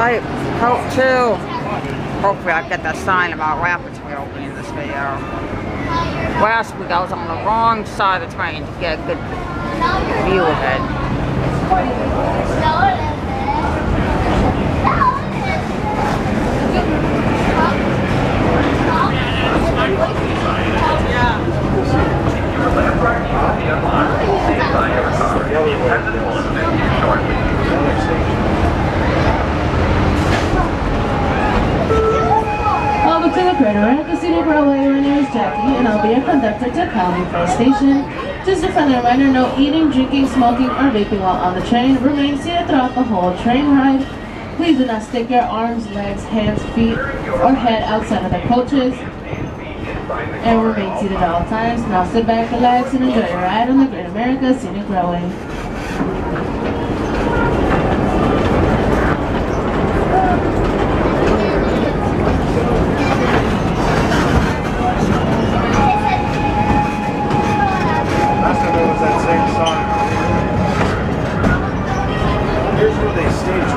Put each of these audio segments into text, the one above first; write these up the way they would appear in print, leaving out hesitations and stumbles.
I hope too. Hopefully I get that sign about Rapids reopening this video. Last week I was on the wrong side of the train to get a good view of it. Welcome to the Great America Scenic Railway. My name is Jackie, and I'll be your conductor to Calgary First Station. Just a friendly reminder, no eating, drinking, smoking, or vaping while on the train. Remain seated throughout the whole train ride. Please do not stick your arms, legs, hands, feet, or head outside of the coaches. And remain seated at all times. Now sit back, relax, and enjoy your ride on the Great America Scenic Railway. Last time it was that same song. Here's where they stage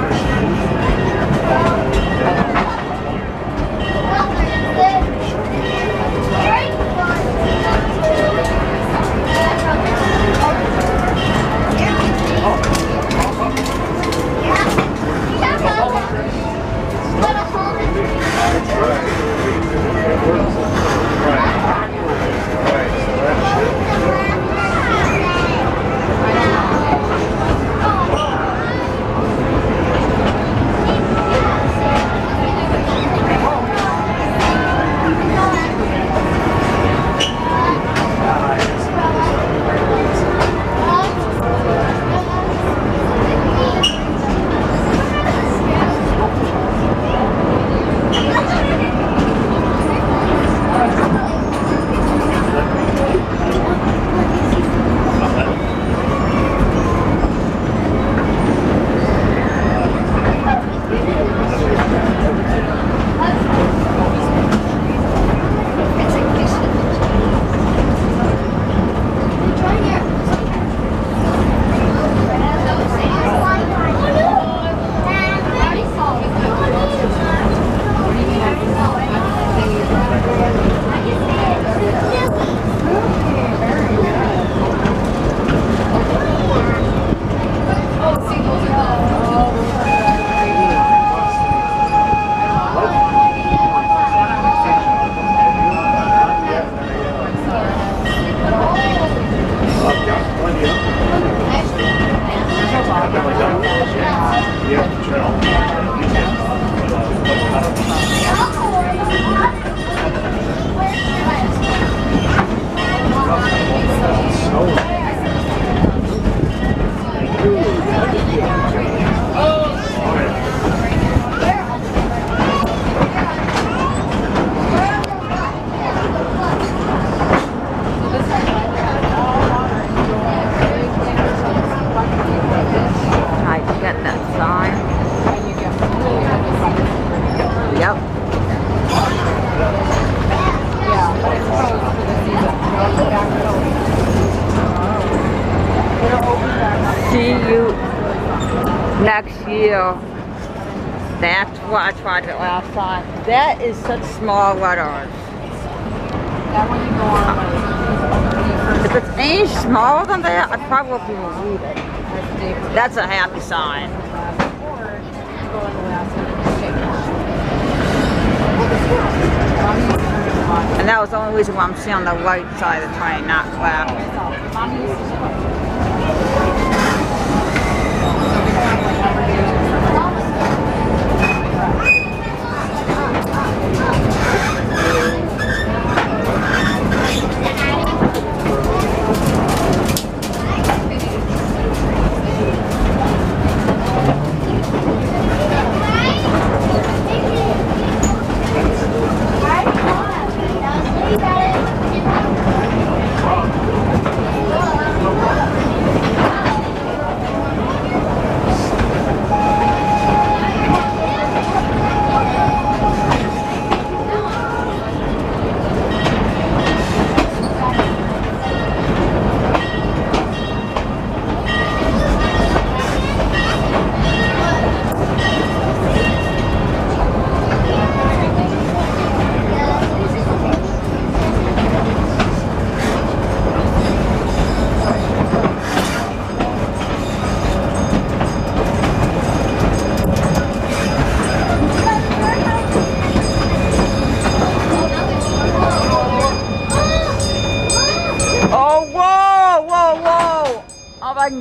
See you next year. That's what I tried it last time. That is such small letters. That one you go on. If it's any smaller than that, I probably will read it. That's a happy sign. And that was the only reason why I'm seeing on the right side of the train, not left.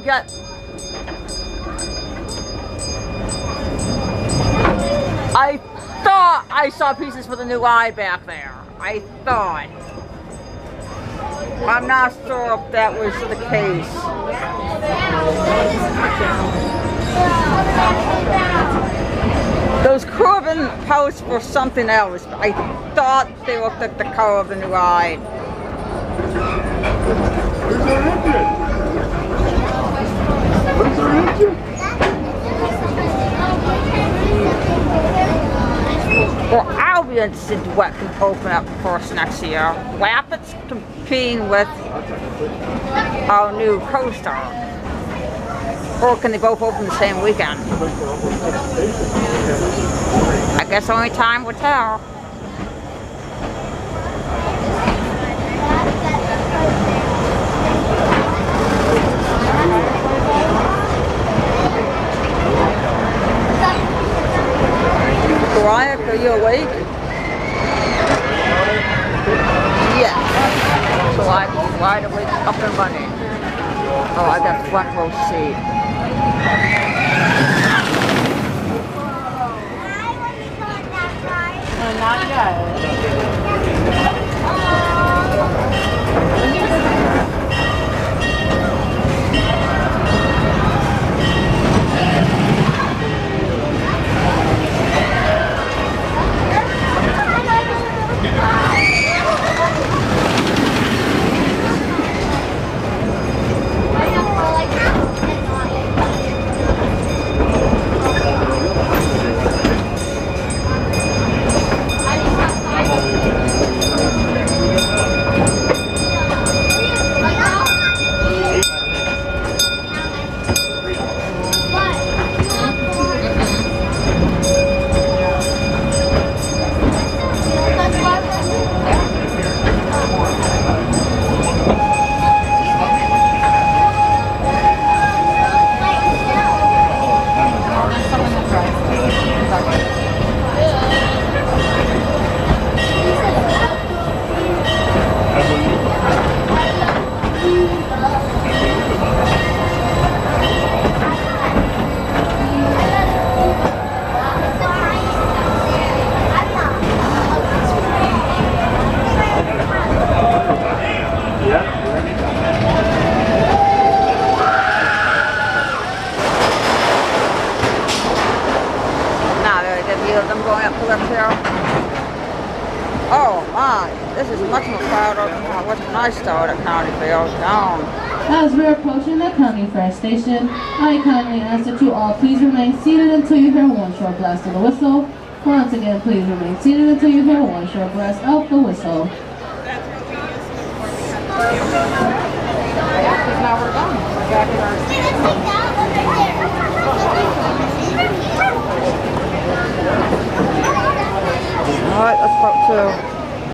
get... I thought I saw pieces for the new eye back there. I thought. I'm not sure if that was the case. Those curving posts were something else. I thought they looked like the color of the new eye. Where's our engine? Where's our engine? Well, I'll be interested in what can open up for us next year. Rapids competing with our new coaster. Or can they both open the same weekend? I guess only time will tell. Mariah, are you awake? Yes. So I can wide awake, up and running. Oh, I got front row seat. Not yet. I'm going up the left here. Oh my, this is much more crowded than when I started at County Fair down. As we're approaching the County Fair station, I kindly ask that you all please remain seated until you hear one short blast of the whistle. Once again, please remain seated until you hear one short blast of the whistle. Because now we're done. We're back in our Alright, let's pop two.